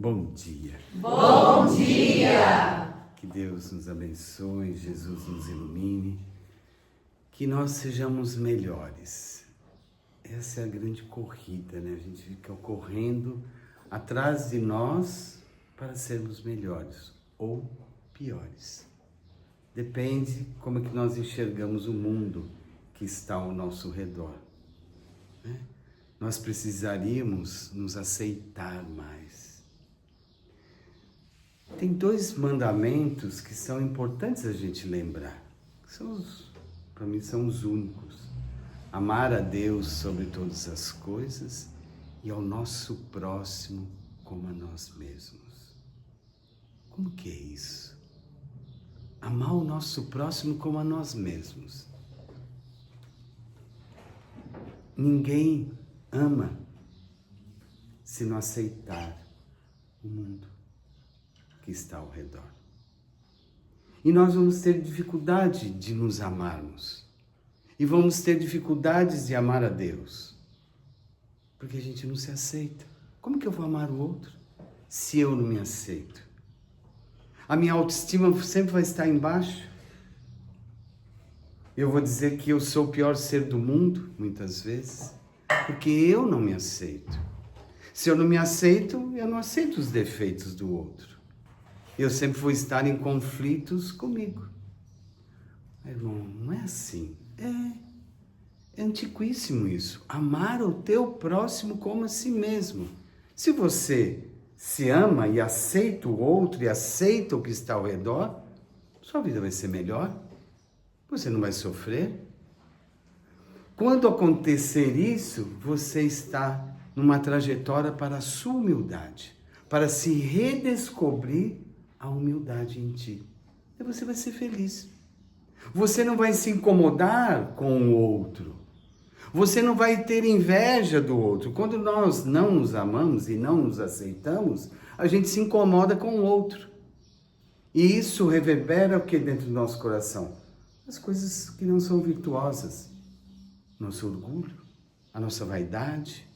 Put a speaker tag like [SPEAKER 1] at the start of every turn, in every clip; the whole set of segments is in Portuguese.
[SPEAKER 1] Bom dia.
[SPEAKER 2] Bom dia!
[SPEAKER 1] Que Deus nos abençoe, Jesus nos ilumine, que nós sejamos melhores. Essa é a grande corrida, né? A gente fica correndo atrás de nós para sermos melhores ou piores. Depende como é que nós enxergamos o mundo que está ao nosso redor, né? Nós precisaríamos nos aceitar mais. Tem dois mandamentos que são importantes a gente lembrar. Para mim são os únicos. Amar a Deus sobre todas as coisas e ao nosso próximo como a nós mesmos. Como que é isso? Amar o nosso próximo como a nós mesmos. Ninguém ama se não aceitar o mundo que está ao redor. E nós vamos ter dificuldade de nos amarmos. E vamos ter dificuldades de amar a Deus. Porque a gente não se aceita. Como que eu vou amar o outro se eu não me aceito? A minha autoestima sempre vai estar embaixo. Eu vou dizer que eu sou o pior ser do mundo, muitas vezes, porque eu não me aceito. Se eu não me aceito, eu não aceito os defeitos do outro. Eu sempre vou estar em conflitos comigo. Irmão, não é assim. É antiquíssimo isso. Amar o teu próximo como a si mesmo. Se você se ama e aceita o outro e aceita o que está ao redor, sua vida vai ser melhor. Você não vai sofrer. Quando acontecer isso, você está numa trajetória para a sua humildade, para se redescobrir a humildade em ti. E você vai ser feliz. Você não vai se incomodar com o outro. Você não vai ter inveja do outro. Quando nós não nos amamos e não nos aceitamos, a gente se incomoda com o outro. E isso reverbera o que dentro do nosso coração? As coisas que não são virtuosas. Nosso orgulho, a nossa vaidade,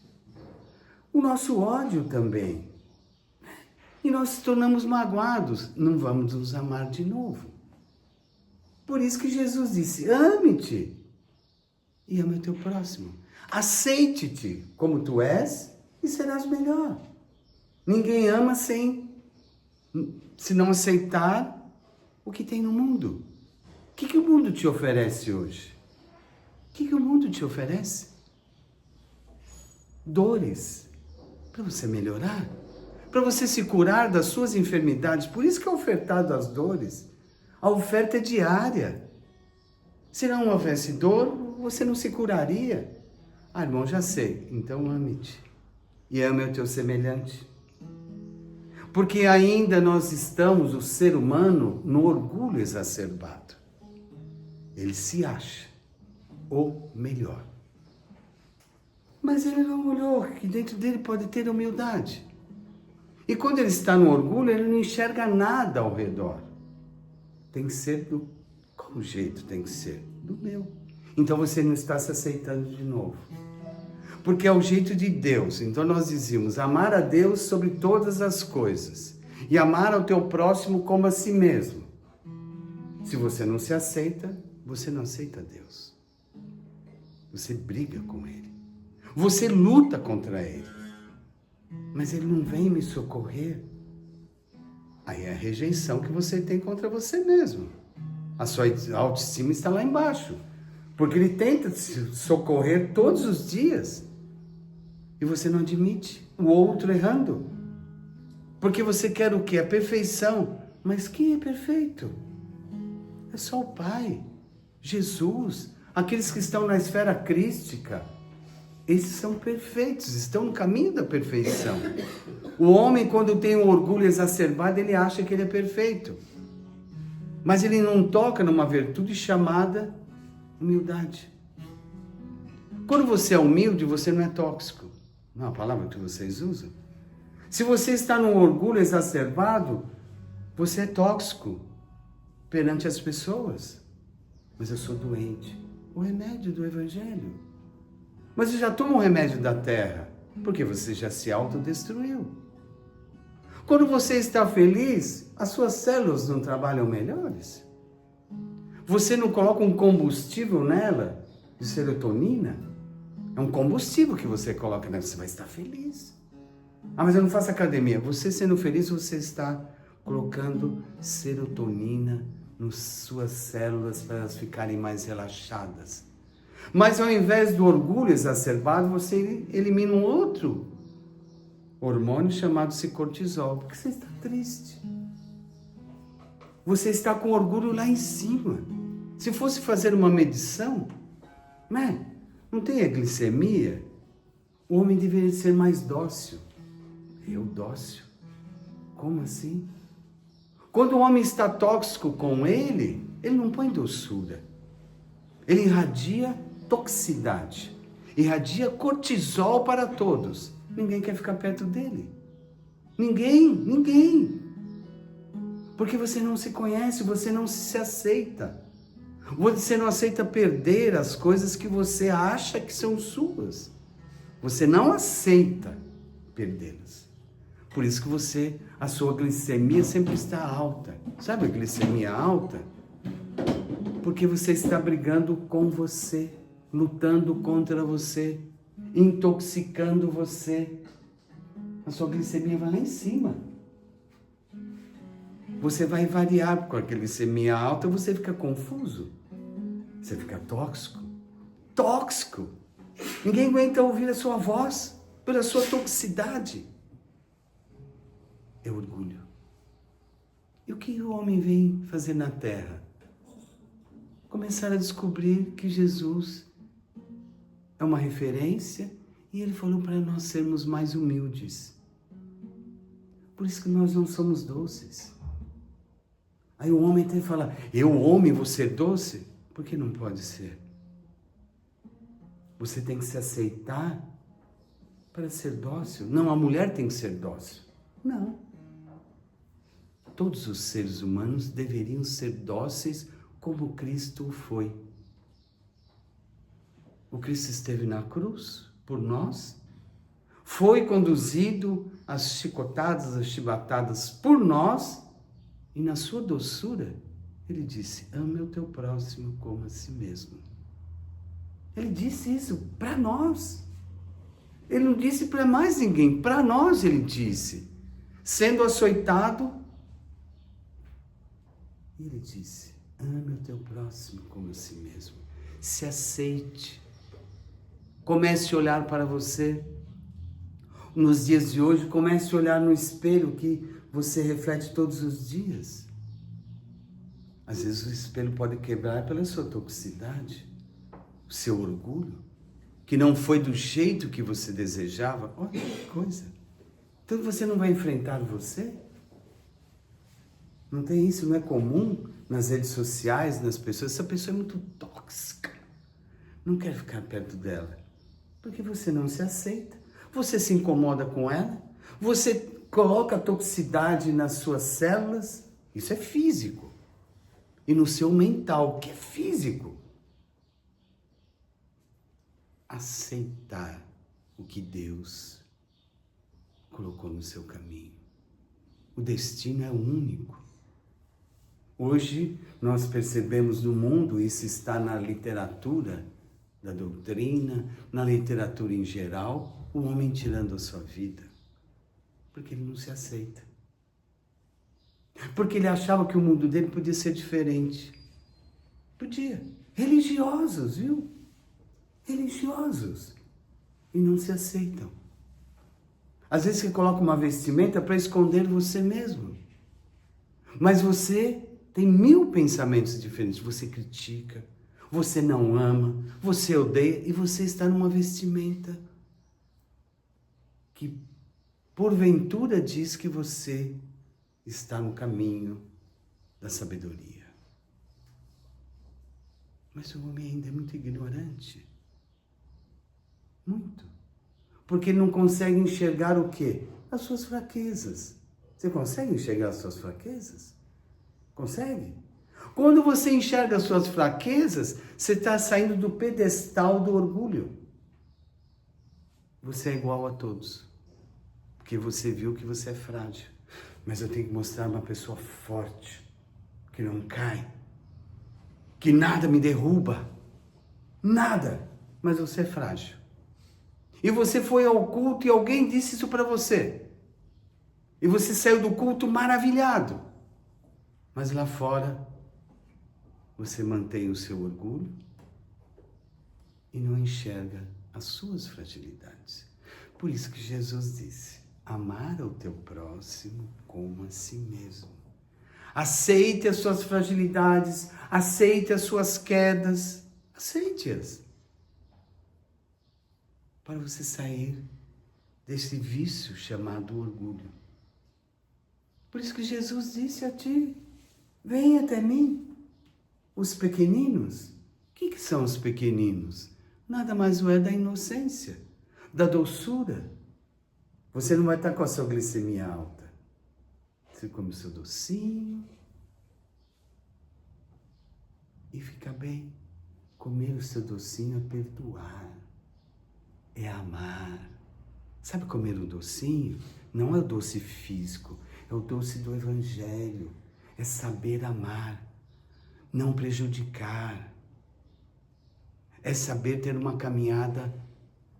[SPEAKER 1] o nosso ódio também. E nós nos tornamos magoados, não vamos nos amar de novo. Por isso que Jesus disse, ame-te e ame o teu próximo. Aceite-te como tu és e serás melhor. Ninguém ama se não aceitar o que tem no mundo. O que o mundo te oferece hoje? O que o mundo te oferece? Dores para você melhorar, para você se curar das suas enfermidades. Por isso que é ofertado as dores. A oferta é diária. Se não houvesse dor, você não se curaria. Ah, irmão, já sei. Então ame-te e ame o teu semelhante. Porque ainda nós estamos, o ser humano, no orgulho exacerbado. Ele se acha o melhor. Mas ele não olhou que dentro dele pode ter humildade. E quando ele está no orgulho, ele não enxerga nada ao redor. Tem que ser do... Qual jeito tem que ser? Do meu. Então você não está se aceitando de novo. Porque é o jeito de Deus. Então nós dizíamos, amar a Deus sobre todas as coisas. E amar ao teu próximo como a si mesmo. Se você não se aceita, você não aceita Deus. Você briga com Ele. Você luta contra Ele. Mas Ele não vem me socorrer. Aí é a rejeição que você tem contra você mesmo. A sua autoestima está lá embaixo. Porque Ele tenta te socorrer todos os dias. E você não admite o outro errando. Porque você quer o quê? A perfeição. Mas quem é perfeito? É só o Pai. Jesus. Aqueles que estão na esfera crística. Esses são perfeitos, estão no caminho da perfeição. O homem, quando tem um orgulho exacerbado, ele acha que ele é perfeito. Mas ele não toca numa virtude chamada humildade. Quando você é humilde, você não é tóxico. Não é a palavra que vocês usam? Se você está num orgulho exacerbado, você é tóxico perante as pessoas. Mas eu sou doente. O remédio do Evangelho. Mas você já toma o remédio da terra, porque você já se autodestruiu. Quando você está feliz, as suas células não trabalham melhores. Você não coloca um combustível nela, de serotonina. É um combustível que você coloca nela, você vai estar feliz. Ah, mas eu não faço academia. Você sendo feliz, você está colocando serotonina nas suas células para elas ficarem mais relaxadas. Mas ao invés do orgulho exacerbado, você elimina um outro hormônio chamado-se cortisol, porque você está triste. Você está com orgulho lá em cima. Se fosse fazer uma medição, né? Não tem a glicemia? O homem deveria ser mais dócil. Eu dócil? Como assim? Quando o homem está tóxico com ele não põe doçura. Ele irradia toxicidade, irradia cortisol para todos. Ninguém quer ficar perto dele. Ninguém. Porque você não se conhece, você não se aceita. Você não aceita perder as coisas que você acha que são suas. Você não aceita perdê-las. Por isso que a sua glicemia sempre está alta. Sabe a glicemia alta? Porque você está brigando com você, lutando contra você, intoxicando você. A sua glicemia vai lá em cima. Você vai variar com a glicemia alta, você fica confuso. Você fica tóxico. Ninguém aguenta ouvir a sua voz pela sua toxicidade. É orgulho. E o que o homem vem fazer na terra? Começar a descobrir que Jesus é uma referência e ele falou para nós sermos mais humildes. Por isso que nós não somos doces. Aí o homem tem que falar, eu homem vou ser doce? Por que não pode ser? Você tem que se aceitar para ser dócil. Não, a mulher tem que ser dócil. Não. Todos os seres humanos deveriam ser dóceis como Cristo o foi. O Cristo esteve na cruz por nós, foi conduzido às chicotadas, às chibatadas por nós, e na sua doçura, ele disse, ame o teu próximo como a si mesmo. Ele disse isso para nós. Ele não disse para mais ninguém, para nós ele disse. Sendo açoitado, ele disse, ame o teu próximo como a si mesmo. Se aceite. Comece a olhar para você. Nos dias de hoje, comece a olhar no espelho que você reflete todos os dias. Às vezes o espelho pode quebrar pela sua toxicidade, o seu orgulho, que não foi do jeito que você desejava. Olha que coisa. Então você não vai enfrentar você? Não tem isso, não é comum nas redes sociais, nas pessoas. Essa pessoa é muito tóxica. Não quero ficar perto dela. Porque você não se aceita. Você se incomoda com ela. Você coloca a toxicidade nas suas células. Isso é físico. E no seu mental, que é físico. Aceitar o que Deus colocou no seu caminho. O destino é único. Hoje nós percebemos no mundo, isso está na literatura da doutrina, na literatura em geral, o homem tirando a sua vida. Porque ele não se aceita. Porque ele achava que o mundo dele podia ser diferente. Podia. Religiosos, viu? Religiosos. E não se aceitam. Às vezes você coloca uma vestimenta para esconder você mesmo. Mas você tem 1000 pensamentos diferentes. Você critica, você não ama, você odeia e você está numa vestimenta que porventura diz que você está no caminho da sabedoria. Mas o homem ainda é muito ignorante. Muito. Porque ele não consegue enxergar o quê? As suas fraquezas. Você consegue enxergar as suas fraquezas? Consegue? Quando você enxerga as suas fraquezas, você está saindo do pedestal do orgulho. Você é igual a todos. Porque você viu que você é frágil. Mas eu tenho que mostrar uma pessoa forte, que não cai, que nada me derruba, nada. Mas você é frágil. E você foi ao culto e alguém disse isso para você. E você saiu do culto maravilhado. Mas lá fora, você mantém o seu orgulho e não enxerga as suas fragilidades. Por isso que Jesus disse: amar ao teu próximo como a si mesmo. Aceite as suas fragilidades, aceite as suas quedas, aceite-as. Para você sair desse vício chamado orgulho. Por isso que Jesus disse a ti: vem até mim. Os pequeninos, o que são os pequeninos? Nada mais é da inocência, da doçura. Você não vai estar com a sua glicemia alta. Você come o seu docinho e fica bem. Comer o seu docinho é perdoar, é amar. Sabe comer um docinho? Não é o doce físico, é o doce do Evangelho. É saber amar, não prejudicar. É saber ter uma caminhada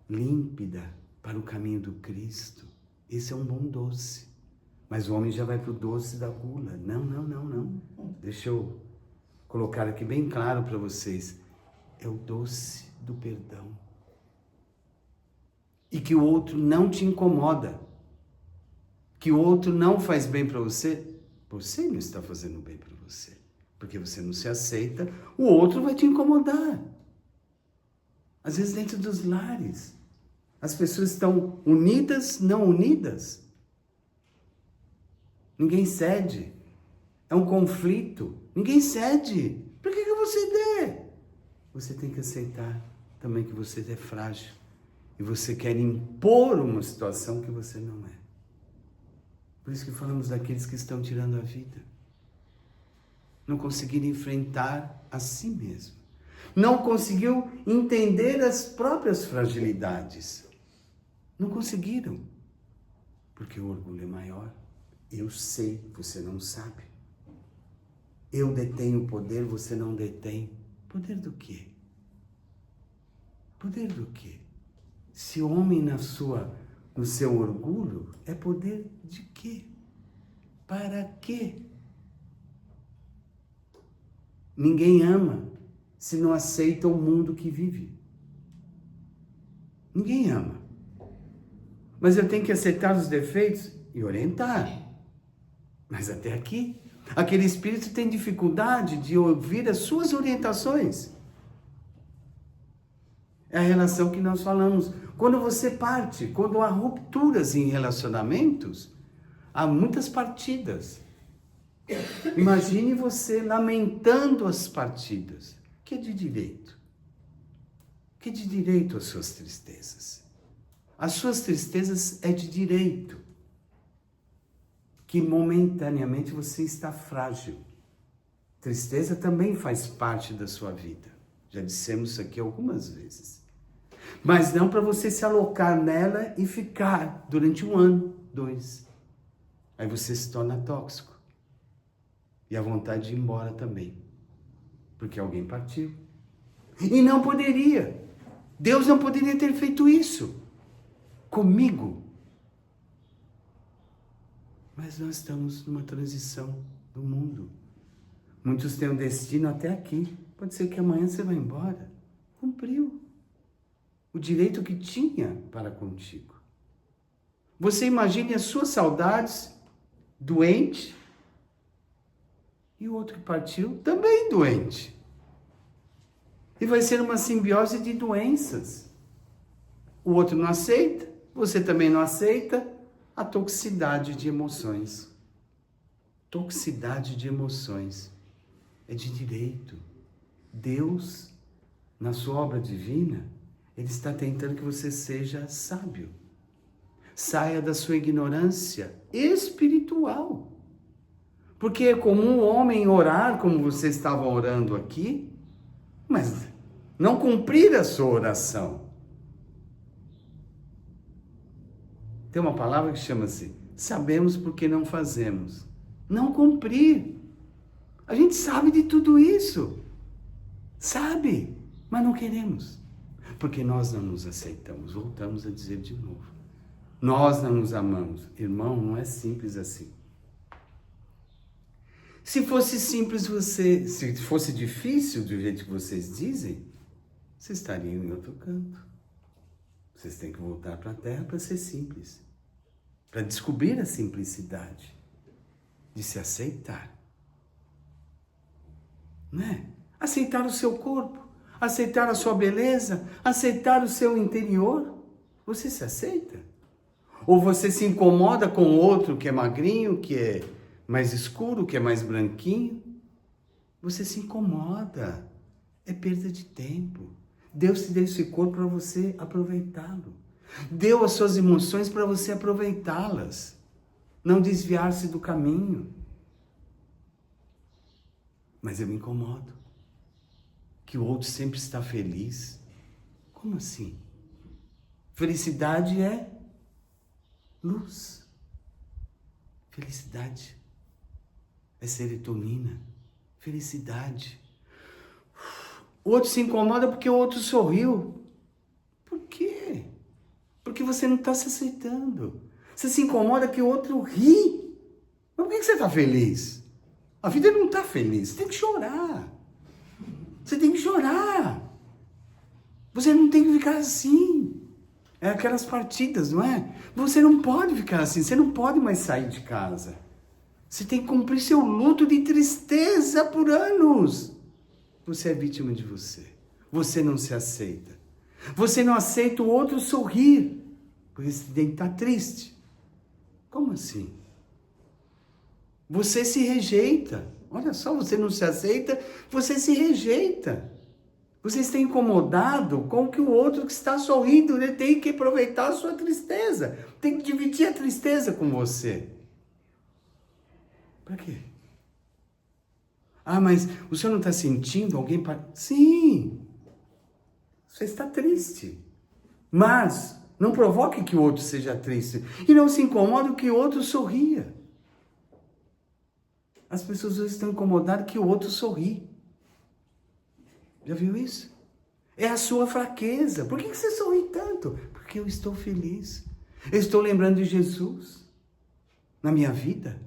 [SPEAKER 1] límpida para o caminho do Cristo. Esse é um bom doce. Mas o homem já vai para o doce da gula. Não. Deixa eu colocar aqui bem claro para vocês. É o doce do perdão. E que o outro não te incomoda. Que o outro não faz bem para você. Você não está fazendo bem para você. Porque você não se aceita, o outro vai te incomodar. Às vezes dentro dos lares, as pessoas estão unidas, não unidas. Ninguém cede. É um conflito. Ninguém cede. Por que você dê? Você tem que aceitar também que você é frágil. E você quer impor uma situação que você não é. Por isso que falamos daqueles que estão tirando a vida. Não conseguiram enfrentar a si mesmo. Não conseguiu entender as próprias fragilidades. Não conseguiram. Porque o orgulho é maior. Eu sei, você não sabe. Eu detenho o poder, você não detém. Poder do quê? Poder do quê? Se o homem no seu orgulho, é poder de quê? Para quê? Ninguém ama se não aceita o mundo que vive. Ninguém ama. Mas eu tenho que aceitar os defeitos e orientar. Mas até aqui, aquele espírito tem dificuldade de ouvir as suas orientações. É a relação que nós falamos. Quando você parte, quando há rupturas em relacionamentos, há muitas partidas. Imagine você lamentando as partidas. Que é de direito? Que é de direito as suas tristezas? As suas tristezas é de direito. Que momentaneamente você está frágil. Tristeza também faz parte da sua vida. Já dissemos isso aqui algumas vezes. Mas não para você se alocar nela e ficar durante 1 ano, 2. Aí você se torna tóxico. E a vontade de ir embora também. Porque alguém partiu. E não poderia. Deus não poderia ter feito isso comigo. Mas nós estamos numa transição do mundo. Muitos têm um destino até aqui. Pode ser que amanhã você vá embora. Cumpriu o direito que tinha para contigo. Você imagine as suas saudades, doente, e o outro que partiu também doente. E vai ser uma simbiose de doenças. O outro não aceita, você também não aceita. A toxicidade de emoções. Toxicidade de emoções é de direito. Deus, na sua obra divina, Ele está tentando que você seja sábio. Saia da sua ignorância espiritual. Porque é comum o homem orar como vocês estavam orando aqui, mas não cumprir a sua oração. Tem uma palavra que chama-se sabemos porque não fazemos. Não cumprir. A gente sabe de tudo isso. Sabe, mas não queremos. Porque nós não nos aceitamos. Voltamos a dizer de novo. Nós não nos amamos. Irmão, não é simples assim. Se fosse simples se fosse difícil do jeito que vocês dizem, vocês estariam em outro canto. Vocês têm que voltar para a terra para ser simples. Para descobrir a simplicidade de se aceitar. Não é? Aceitar o seu corpo, aceitar a sua beleza, aceitar o seu interior. Você se aceita? Ou você se incomoda com o outro que é magrinho, que é mais escuro, que é mais branquinho? Você se incomoda. É perda de tempo. Deus te deu esse corpo para você aproveitá-lo. Deu as suas emoções para você aproveitá-las. Não desviar-se do caminho. Mas eu me incomodo. Que o outro sempre está feliz. Como assim? Felicidade é luz. Felicidade é serotonina. Felicidade. O outro se incomoda porque o outro sorriu. Por quê? Porque você não está se aceitando. Você se incomoda que o outro ri. Mas por que você está feliz? A vida não está feliz. Você tem que chorar. Você tem que chorar. Você não tem que ficar assim. É aquelas partidas, não é? Você não pode ficar assim. Você não pode mais sair de casa. Você tem que cumprir seu luto de tristeza por anos. Você é vítima de você. Você não se aceita. Você não aceita o outro sorrir. Porque você tem que estar triste. Como assim? Você se rejeita. Olha só, você não se aceita, você se rejeita. Você está incomodado com que o outro que está sorrindo, ele tem que aproveitar a sua tristeza. Tem que dividir a tristeza com você. Para quê? Ah, mas o senhor não está sentindo alguém para... Sim, você está triste. Mas não provoque que o outro seja triste. E não se incomode que o outro sorria. As pessoas hoje estão incomodadas que o outro sorri. Já viu isso? É a sua fraqueza. Por que você sorri tanto? Porque eu estou feliz. Eu estou lembrando de Jesus na minha vida.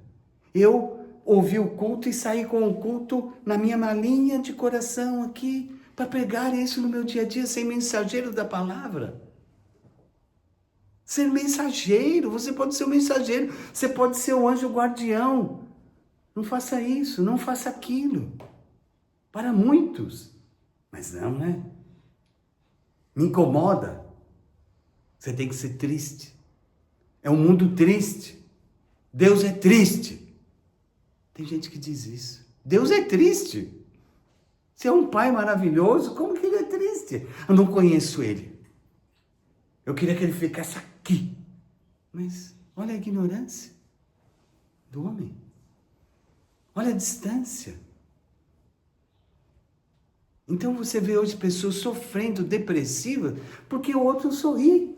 [SPEAKER 1] Eu ouvi o culto e saí com o culto na minha malinha de coração aqui para pegar isso no meu dia a dia, ser mensageiro da palavra. Ser mensageiro. Você pode ser o mensageiro. Você pode ser o anjo guardião. Não faça isso, não faça aquilo. Para muitos. Mas não, né? Me incomoda. Você tem que ser triste. É um mundo triste. Deus é triste. Tem gente que diz isso. Deus é triste. Você é um pai maravilhoso, como que ele é triste? Eu não conheço ele. Eu queria que ele ficasse aqui. Mas olha a ignorância do homem. Olha a distância. Então você vê hoje pessoas sofrendo, depressivas, porque o outro sorri.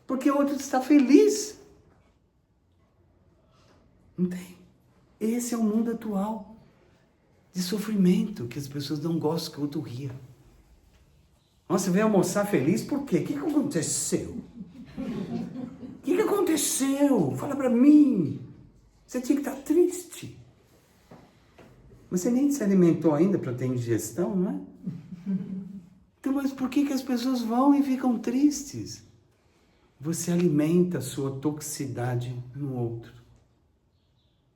[SPEAKER 1] Porque o outro está feliz. Não tem. Esse é o mundo atual. De sofrimento, que as pessoas não gostam que o outro ria. Nossa, você veio almoçar feliz, por quê? O que aconteceu? O que aconteceu? Fala pra mim. Você tinha que estar triste. Você nem se alimentou ainda para ter indigestão, não é? Então, mas por que as pessoas vão e ficam tristes? Você alimenta a sua toxicidade no outro.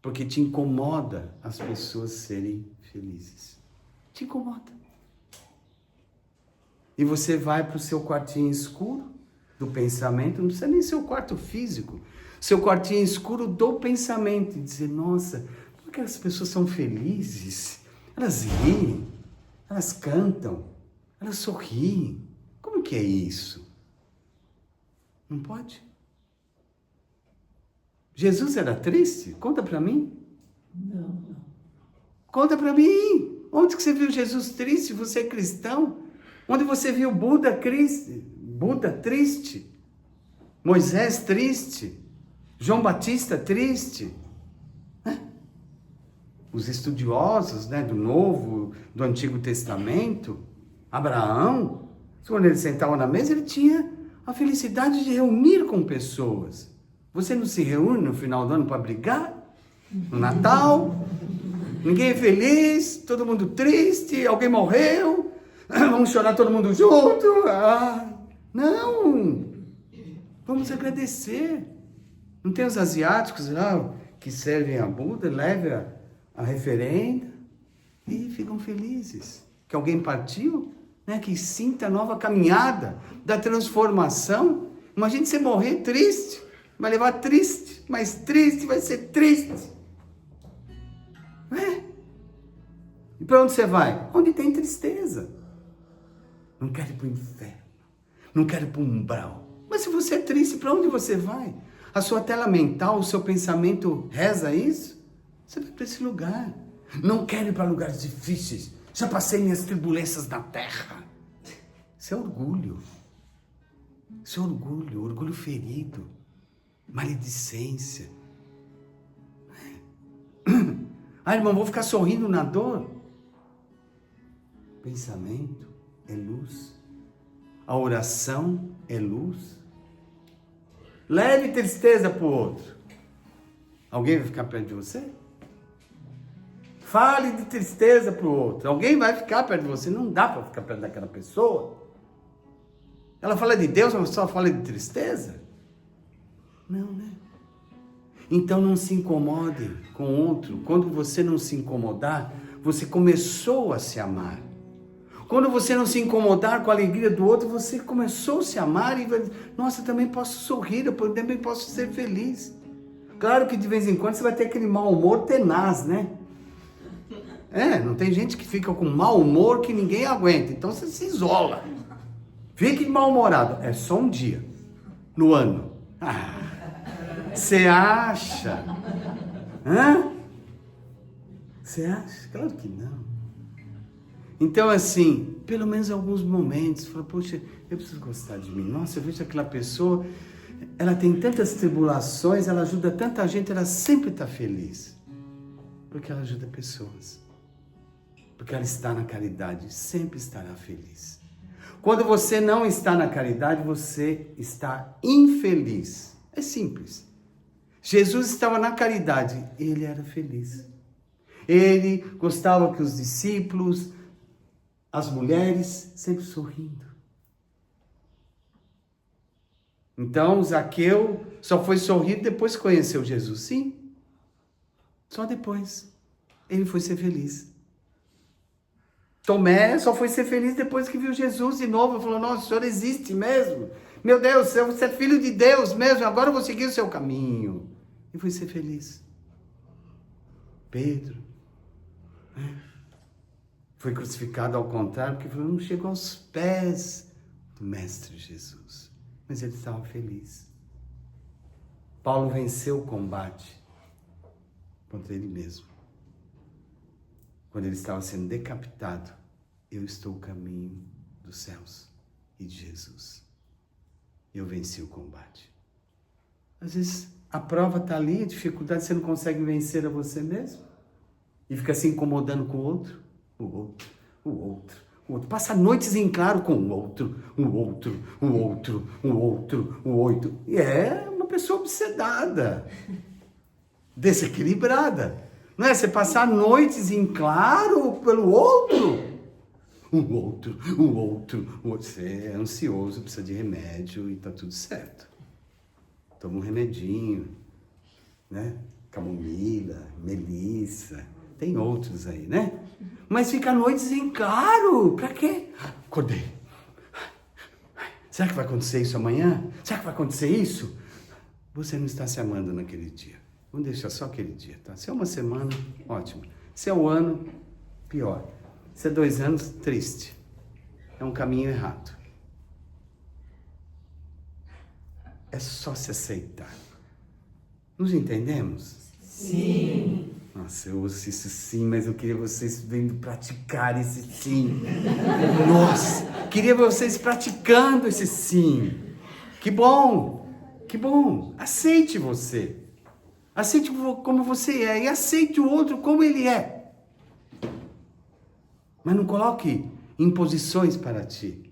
[SPEAKER 1] Porque te incomoda as pessoas serem felizes. Te incomoda. E você vai para o seu quartinho escuro do pensamento, não precisa nem ser o quarto físico, seu quartinho escuro do pensamento, e dizer, nossa, por que as pessoas são felizes? Elas riem, elas cantam, elas sorriem. Como que é isso? Não pode? Jesus era triste? Conta para mim.
[SPEAKER 2] Não.
[SPEAKER 1] Conta para mim. Onde que você viu Jesus triste? Você é cristão? Onde você viu Buda triste? Moisés triste? João Batista triste. Os estudiosos, né, do Novo, do Antigo Testamento, Abraão, quando ele sentava na mesa, ele tinha a felicidade de reunir com pessoas. Você não se reúne no final do ano para brigar? No Natal? Ninguém é feliz, todo mundo triste, alguém morreu, vamos chorar todo mundo junto. Não! Vamos agradecer. Não tem os asiáticos lá que servem a Buda, leve a referenda e ficam felizes. Que alguém partiu, né? Que sinta a nova caminhada da transformação. Imagine você morrer triste, vai levar triste, mas triste vai ser triste. E para onde você vai? Onde tem tristeza. Não quero ir para o inferno, não quero ir para o umbral. Mas se você é triste, para onde você vai? A sua tela mental, o seu pensamento reza isso? Você vai para esse lugar. Não quero ir para lugares difíceis. Já passei minhas turbulências na terra. Isso é orgulho. Isso é orgulho, orgulho ferido. Maledicência. Irmão, vou ficar sorrindo na dor. Pensamento é luz. A oração é luz. Leve tristeza para o outro. Alguém vai ficar perto de você? Fale de tristeza para o outro. Alguém vai ficar perto de você. Não dá para ficar perto daquela pessoa. Ela fala de Deus, mas só fala de tristeza? Não, né? Então não se incomode com o outro. Quando você não se incomodar, você começou a se amar. Quando você não se incomodar com a alegria do outro, você começou a se amar e vai, nossa, eu também posso sorrir, eu também posso ser feliz. Claro que de vez em quando você vai ter aquele mau humor tenaz, né? Não tem gente que fica com mau humor que ninguém aguenta, então você se isola. Fique mal-humorado, é só um dia no ano. Você acha? Você acha? Claro que não. Então, assim, pelo menos em alguns momentos, fala, poxa, eu preciso gostar de mim. Nossa, eu vejo aquela pessoa, ela tem tantas tribulações, ela ajuda tanta gente, ela sempre está feliz. Porque ela ajuda pessoas. Porque ela está na caridade, sempre estará feliz. Quando você não está na caridade, você está infeliz. É simples. Jesus estava na caridade, ele era feliz. Ele gostava que os discípulos, as mulheres, sempre sorrindo. Então, Zaqueu só foi sorrir depois que conheceu Jesus. Sim, só depois. Ele foi ser feliz. Tomé só foi ser feliz depois que viu Jesus de novo. Falou, nossa, o Senhor existe mesmo. Meu Deus, você é filho de Deus mesmo, agora eu vou seguir o seu caminho. E foi ser feliz. Pedro foi crucificado ao contrário, porque não chegou aos pés do Mestre Jesus. Mas ele estava feliz. Paulo venceu o combate contra ele mesmo. Quando ele estava sendo decapitado, eu estou o caminho dos céus e de Jesus. Eu venci o combate. Às vezes a prova está ali, a dificuldade, você não consegue vencer a você mesmo. E fica se incomodando com o outro. O outro. Passa noites em claro com o outro. E é uma pessoa obsedada. Desequilibrada. Não é? Você passar noites em claro pelo outro. O outro. Você é ansioso, precisa de remédio e tá tudo certo. Toma um remedinho, né? Camomila, melissa, tem outros aí, né? Mas fica noites em claro, pra quê? Acordei. Será que vai acontecer isso amanhã? Será que vai acontecer isso? Você não está se amando naquele dia. Vamos deixar só aquele dia, tá? Se é uma semana, ótimo. Se é um ano, pior. Se é 2 anos, triste. É um caminho errado. É só se aceitar. Nos entendemos?
[SPEAKER 2] Sim.
[SPEAKER 1] Nossa, eu ouço isso sim, mas eu queria vocês vendo praticar esse sim. Nossa, queria vocês praticando esse sim. Que bom Que bom, aceite você. Aceite como você é e aceite o outro como ele é. Mas não coloque imposições para ti.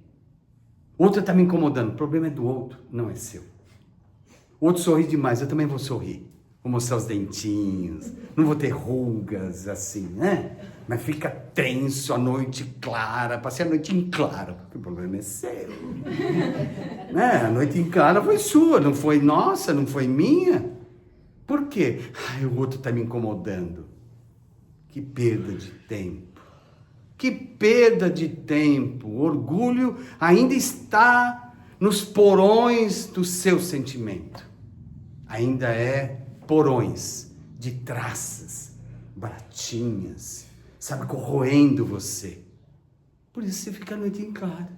[SPEAKER 1] O outro está me incomodando, o problema é do outro, não é seu. O outro sorri demais, eu também vou sorrir. Vou mostrar os dentinhos, não vou ter rugas assim, né? Mas fica tenso a noite clara, passei a noite em claro, porque o problema é seu. Né? A noite em clara foi sua, não foi nossa, não foi minha. Por quê? Ai, o outro está me incomodando. Que perda de tempo. Que perda de tempo. O orgulho ainda está nos porões do seu sentimento. Ainda é porões de traças, baratinhas, sabe, corroendo você. Por isso você fica a noite em clara.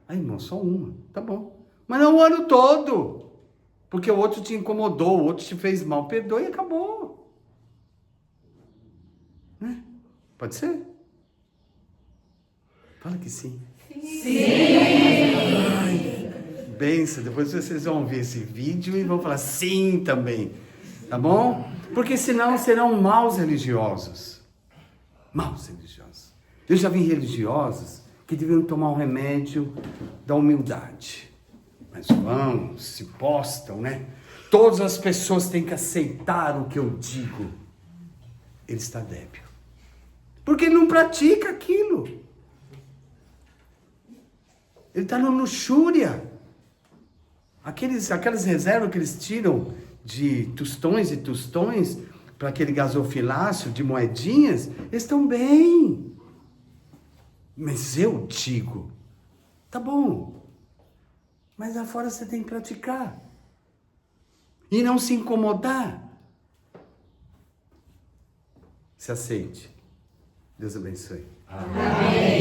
[SPEAKER 1] Aí, irmão, só uma, tá bom. Mas não o ano todo. Porque o outro te incomodou, o outro te fez mal. Perdoa e acabou. Né? Pode ser? Fala que sim.
[SPEAKER 2] Sim!
[SPEAKER 1] Ai, benção. Depois vocês vão ver esse vídeo e vão falar sim também. Tá bom? Porque senão serão maus religiosos. Maus religiosos. Eu já vi religiosos que deviam tomar um remédio da humildade. Mas vão, se postam, né? Todas as pessoas têm que aceitar o que eu digo. Ele está débil. Porque ele não pratica aquilo. Ele está no luxúria. Aquelas reservas que eles tiram de tostões e tostões para aquele gasofilácio de moedinhas, eles estão bem. Mas eu digo, tá bom. Mas lá fora você tem que praticar. E não se incomodar. Se aceite. Deus abençoe.
[SPEAKER 2] Amém.